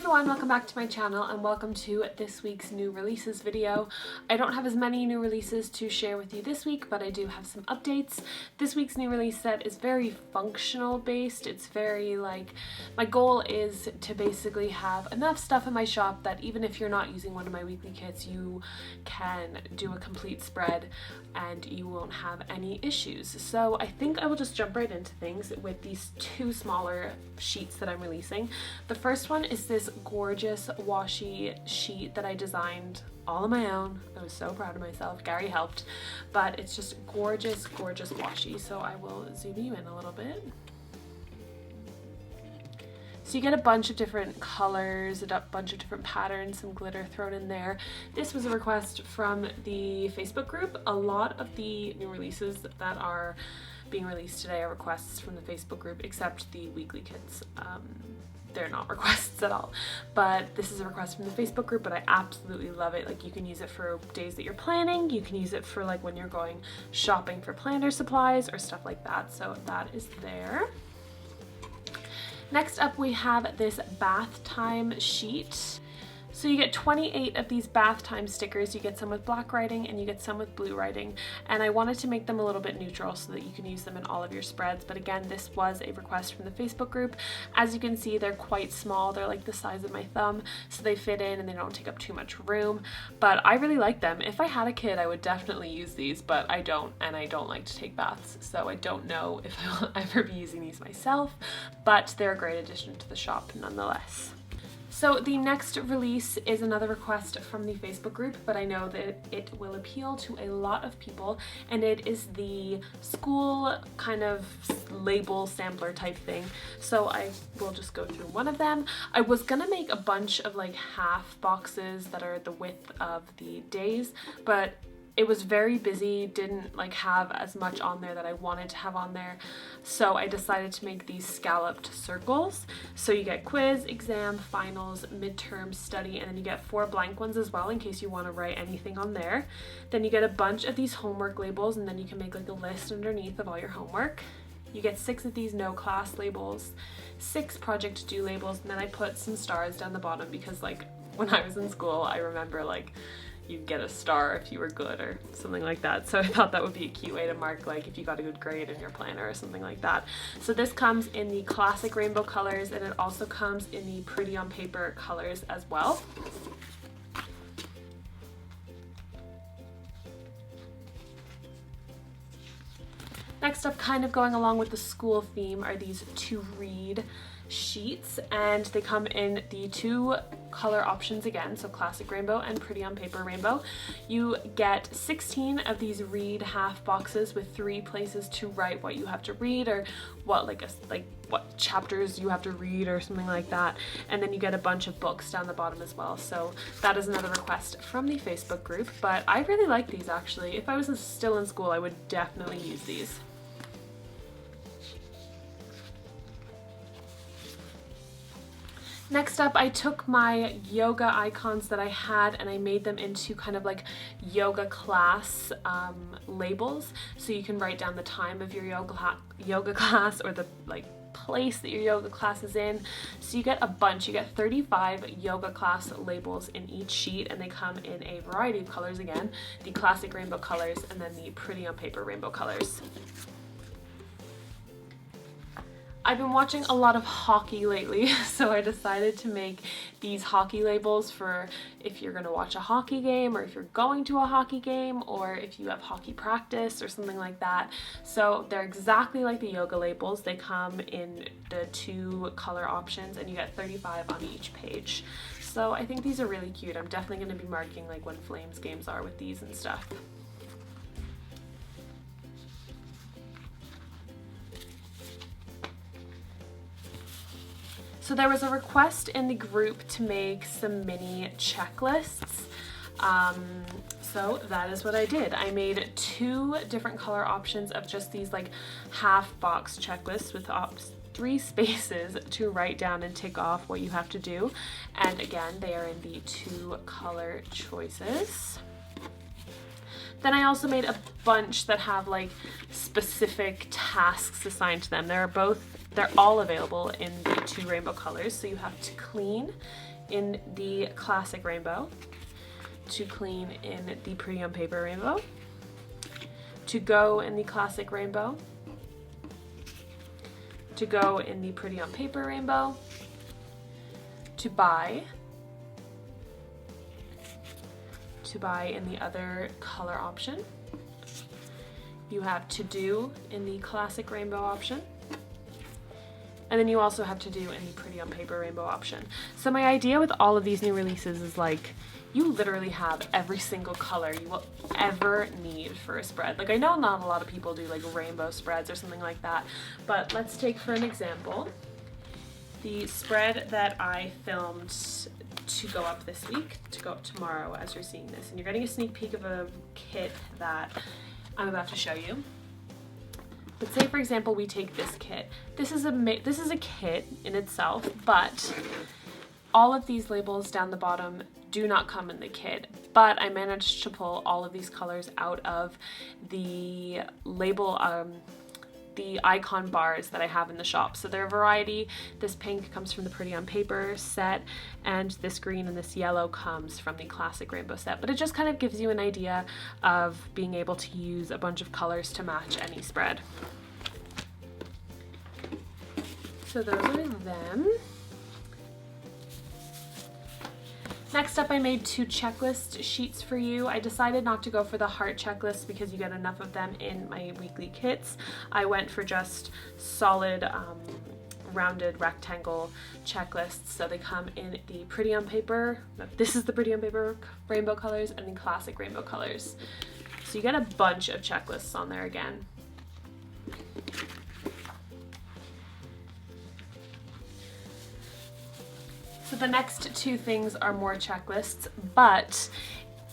everyone, welcome back to my channel and welcome to this week's new releases video. I don't have as many new releases to share with you this week, but I do have some updates. This week's new release set is very functional based. It's very like, my goal is to basically have enough stuff in my shop that even if you're not using one of my weekly kits, you can do a complete spread and you won't have any issues. So I think I will just jump right into things with these two smaller sheets that I'm releasing. The first one is this gorgeous washi sheet that I designed all on my own. I was so proud of myself. Gary helped, but it's just gorgeous, gorgeous washi. So I will zoom you in a little bit. So you get a bunch of different colors, a bunch of different patterns, some glitter thrown in there. This was a request from the Facebook group. A lot of the new releases that are being released today are requests from the Facebook group, except the weekly kits. They're not requests at all, but this is a request from the Facebook group, but I absolutely love it. Like, you can use it for days that you're planning, you can use it for like when you're going shopping for planner supplies or stuff like that. So that is there. Next up we have this bath time sheet. So you get 28 of these bath time stickers. You get some with black writing and you get some with blue writing. And I wanted to make them a little bit neutral so that you can use them in all of your spreads. But again, this was a request from the Facebook group. As you can see, they're quite small. They're like the size of my thumb, so they fit in and they don't take up too much room. But I really like them. If I had a kid, I would definitely use these, but I don't, and I don't like to take baths. So I don't know if I will ever be using these myself, but they're a great addition to the shop nonetheless. So the next release is another request from the Facebook group, but I know that it will appeal to a lot of people, and it is the school kind of label sampler type thing. So I will just go through one of them. I was gonna make a bunch of like half boxes that are the width of the days, but it was very busy, didn't like have as much on there that I wanted to have on there. So I decided to make these scalloped circles. So you get quiz, exam, finals, midterm, study, and then you get 4 blank ones as well in case you want to write anything on there. Then you get a bunch of these homework labels, and then you can make like a list underneath of all your homework. You get 6 of these no class labels, 6 project due labels, and then I put some stars down the bottom because like when I was in school, I remember like you'd get a star if you were good or something like that. So I thought that would be a cute way to mark like if you got a good grade in your planner or something like that. So this comes in the classic rainbow colors, and it also comes in the pretty on paper colors as well. Next up, kind of going along with the school theme, are these to read sheets, and they come in the 2 color options again, so classic rainbow and pretty on paper rainbow. You get 16 of these read half boxes with 3 places to write what you have to read or what what chapters you have to read or something like that, and then you get a bunch of books down the bottom as well. So that is another request from the Facebook group, but I really like these actually. If I was still in school, I would definitely use these. Next up, I took my yoga icons that I had and I made them into kind of like yoga class labels. So you can write down the time of your yoga class or the like place that your yoga class is in. So you get a bunch, you get 35 yoga class labels in each sheet, and they come in a variety of colors again, the classic rainbow colors and then the pretty on paper rainbow colors. I've been watching a lot of hockey lately, so I decided to make these hockey labels for if you're going to watch a hockey game, or if you're going to a hockey game, or if you have hockey practice or something like that. So they're exactly like the yoga labels. They come in the 2 color options, and you get 35 on each page. So I think these are really cute. I'm definitely going to be marking like when Flames games are with these and stuff. So there was a request in the group to make some mini checklists. So that is what I did. I made 2 different color options of just these like half box checklists with 3 spaces to write down and tick off what you have to do. And again, they are in the 2 color choices. Then I also made a bunch that have like specific tasks assigned to them. They're all available in the 2 rainbow colors. So you have to clean, in the classic rainbow, to clean in the Pretty on Paper rainbow, to go in the classic rainbow, to go in the Pretty on Paper rainbow, to buy in the other color option. You have to do in the classic rainbow option. And then you also have to do in the Pretty on Paper rainbow option. So my idea with all of these new releases is like, you literally have every single color you will ever need for a spread. Like I know not a lot of people do like rainbow spreads or something like that, but let's take for an example, the spread that I filmed to go up this week, to go up tomorrow as you're seeing this. And you're getting a sneak peek of a kit that I'm about to show you. But say for example we take this kit. This is a kit in itself, but all of these labels down the bottom do not come in the kit, but I managed to pull all of these colors out of the label, the icon bars that I have in the shop. So they're a variety. This pink comes from the Pretty on Paper set, and this green and this yellow comes from the classic rainbow set. But it just kind of gives you an idea of being able to use a bunch of colors to match any spread. So those are them. Next up, I made 2 checklist sheets for you. I decided not to go for the heart checklist because you get enough of them in my weekly kits. I went for just solid rounded rectangle checklists. So they come in the Pretty on Paper, this is the Pretty on Paper rainbow colors, and the classic rainbow colors. So you get a bunch of checklists on there again. So the next 2 things are more checklists, but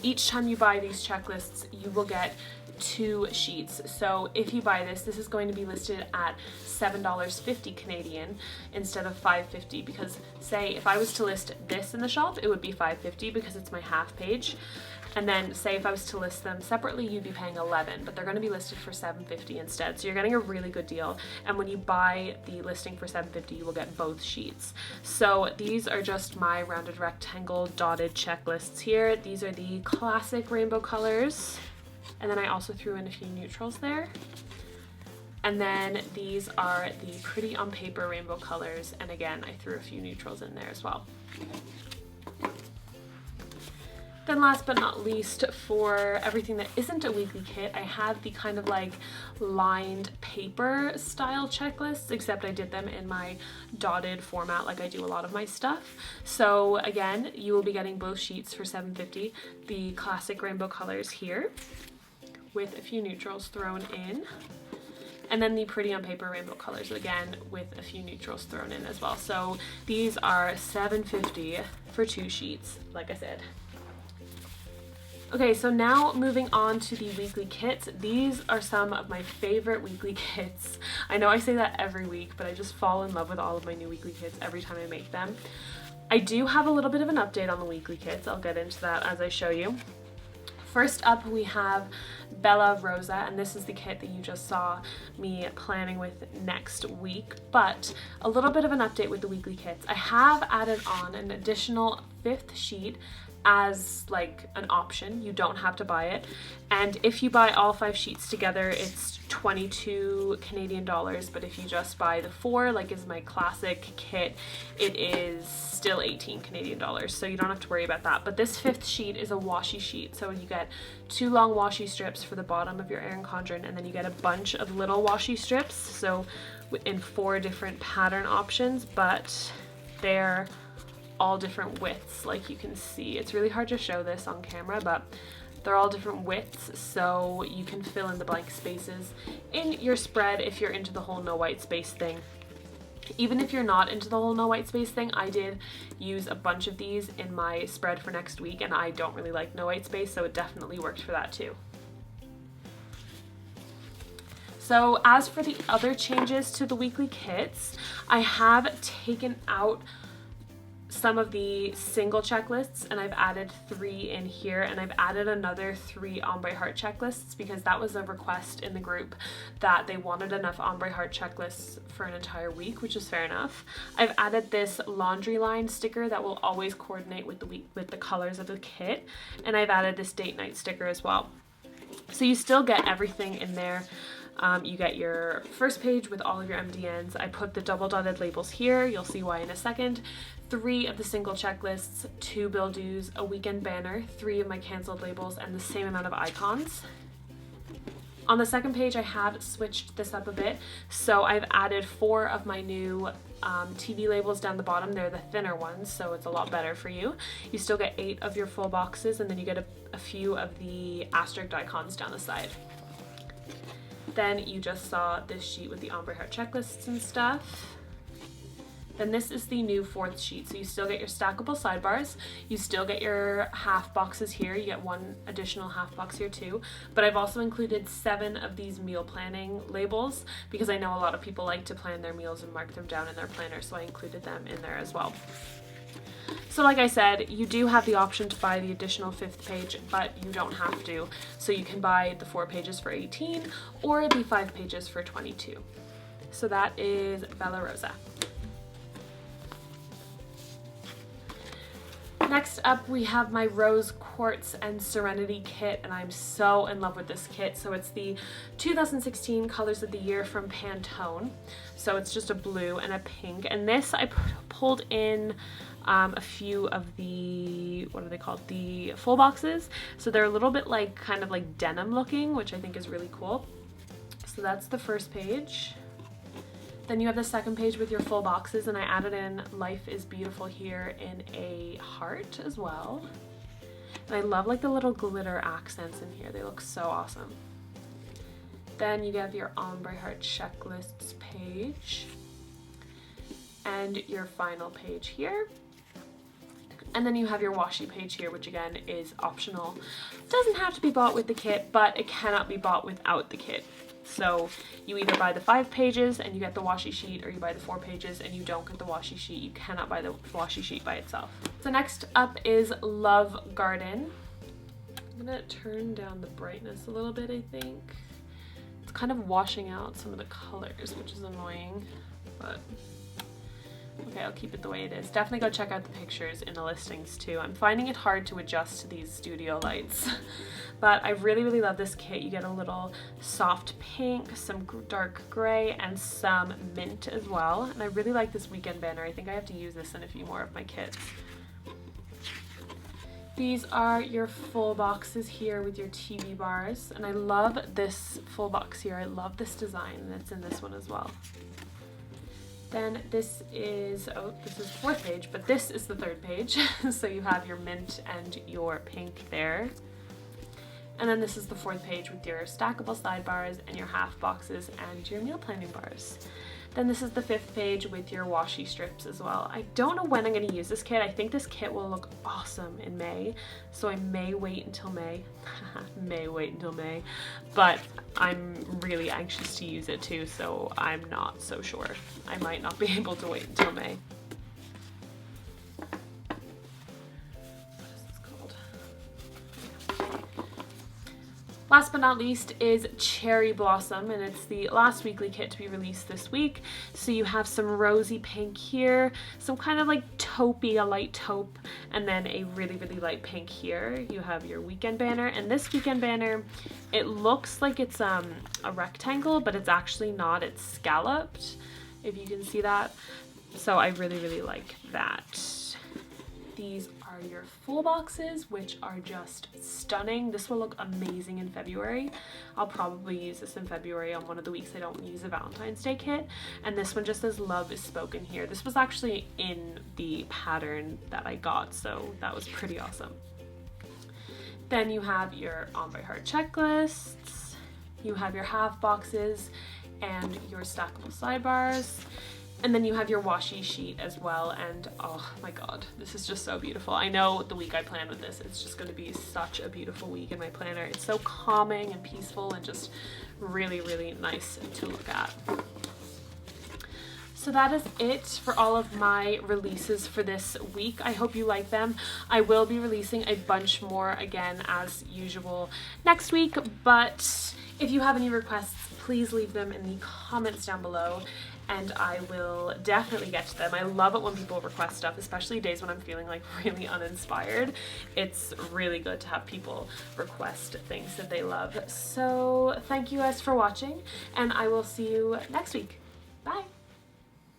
each time you buy these checklists, you will get 2 sheets. So if you buy this, this is going to be listed at $7.50 Canadian instead of $5.50, because say if I was to list this in the shop, it would be $5.50 because it's my half page. And then say if I was to list them separately, you'd be paying $11, but they're going to be listed for $7.50 instead. So you're getting a really good deal. And when you buy the listing for $7.50, you will get both sheets. So these are just my rounded rectangle dotted checklists here. These are the classic rainbow colors. And then I also threw in a few neutrals there. And then these are the Pretty on Paper rainbow colors. And again, I threw a few neutrals in there as well. Then last but not least, for everything that isn't a weekly kit, I have the kind of like lined paper style checklists, except I did them in my dotted format like I do a lot of my stuff. So again, you will be getting both sheets for $7.50, the classic rainbow colors here with a few neutrals thrown in, and then the Pretty on Paper rainbow colors again with a few neutrals thrown in as well. So these are $7.50 for 2 sheets, like I said. Okay, so now moving on to the weekly kits. These are some of my favorite weekly kits. I know I say that every week, but I just fall in love with all of my new weekly kits every time I make them. I do have a little bit of an update on the weekly kits. I'll get into that as I show you. First up, we have Bella Rosa, and this is the kit that you just saw me planning with next week. But a little bit of an update with the weekly kits. I have added on an additional 5th sheet as like an option. You don't have to buy it, and if you buy all 5 sheets together, it's 22 Canadian dollars, but if you just buy the 4 like is my classic kit, it is still 18 Canadian dollars, so you don't have to worry about that. But this 5th sheet is a washi sheet, so you get 2 long washi strips for the bottom of your Erin Condren, and then you get a bunch of little washi strips, so in 4 different pattern options, but they're all different widths, like you can see. It's really hard to show this on camera, but they're all different widths, so you can fill in the blank spaces in your spread if you're into the whole no white space thing. Even if you're not into the whole no white space thing, I did use a bunch of these in my spread for next week, and I don't really like no white space, so it definitely worked for that too. So as for the other changes to the weekly kits, I have taken out some of the single checklists, and I've added 3 in here, and I've added another 3 ombre heart checklists because that was a request in the group that they wanted enough ombre heart checklists for an entire week, which is fair enough. I've added this laundry line sticker that will always coordinate with the colors of the kit, and I've added this date night sticker as well. So you still get everything in there. You get your first page with all of your MDNs. I put the double dotted labels here. You'll see why in a second. 3 of the single checklists, 2 bill dues, a weekend banner, 3 of my canceled labels, and the same amount of icons. On the second page, I have switched this up a bit. So I've added 4 of my new TV labels down the bottom. They're the thinner ones, so it's a lot better for you. You still get 8 of your full boxes, and then you get a few of the asterisk icons down the side. Then you just saw this sheet with the ombre heart checklists and stuff. Then this is the new 4th sheet. So you still get your stackable sidebars. You still get your half boxes here. You get 1 additional half box here too. But I've also included 7 of these meal planning labels because I know a lot of people like to plan their meals and mark them down in their planner. So I included them in there as well. So like I said, you do have the option to buy the additional 5th page, but you don't have to. So you can buy the 4 pages for 18 or the 5 pages for 22. So that is Bella Rosa. Next up, we have my Rose Quartz and Serenity kit, and I'm so in love with this kit. So it's the 2016 Colors of the Year from Pantone. So it's just a blue and a pink, and this I pulled in a few of the, what are they called, the full boxes. So they're a little bit like kind of like denim looking, which I think is really cool. So that's the first page. Then you have the second page with your full boxes, and I added in Life is Beautiful here in a heart as well. And I love like the little glitter accents in here. They look so awesome. Then you have your ombre heart checklists page and your final page here. And then you have your washi page here, which again is optional. Doesn't have to be bought with the kit, but it cannot be bought without the kit. So you either buy the 5 pages and you get the washi sheet, or you buy the 4 pages and you don't get the washi sheet. You cannot buy the washi sheet by itself. So next up is Love Garden. I'm gonna turn down the brightness a little bit, I think. It's kind of washing out some of the colors, which is annoying, but okay, I'll keep it the way it is. Definitely go check out the pictures in the listings too. I'm finding it hard to adjust to these studio lights, but I really, really love this kit. You get a little soft pink, some dark gray, and some mint as well. And I really like this weekend banner. I think I have to use this in a few more of my kits. These are your full boxes here with your TV bars. And I love this full box here. I love this design, and it's in this one as well. Then this is, oh, this is the 4th page, but this is the 3rd page. So you have your mint and your pink there. And then this is the 4th page with your stackable sidebars and your half boxes and your meal planning bars. Then this is the 5th page with your washi strips as well. I don't know when I'm going to use this kit. I think this kit will look awesome in May, so I may wait until May. But I'm really anxious to use it too, so I'm not so sure. I might not be able to wait until May. Last but not least is Cherry Blossom, and it's the last weekly kit to be released this week. So you have some rosy pink here, some kind of like taupey, a light taupe, and then a really, really light pink here. You have your weekend banner, and this weekend banner, it looks like it's a rectangle, but it's actually not. It's scalloped, if you can see that. So I really, really like that. These are your full boxes, which are just stunning. This will look amazing in February. I'll probably use this in February on one of the weeks I don't use a Valentine's Day kit. And this one just says Love is Spoken here. This was actually in the pattern that I got, so that was pretty awesome. Then you have your ombre heart checklists, you have your half boxes and your stackable sidebars. And then you have your washi sheet as well, and oh my god, this is just so beautiful. I know the week I plan with this, it's just going to be such a beautiful week in my planner. It's so calming and peaceful and just really, really nice to look at. So that is it for all of my releases for this week. I hope you like them. I will be releasing a bunch more again as usual next week, but if you have any requests, please leave them in the comments down below and I will definitely get to them. I love it when people request stuff, especially days when I'm feeling like really uninspired. It's really good to have people request things that they love. So thank you guys for watching and I will see you next week. Bye.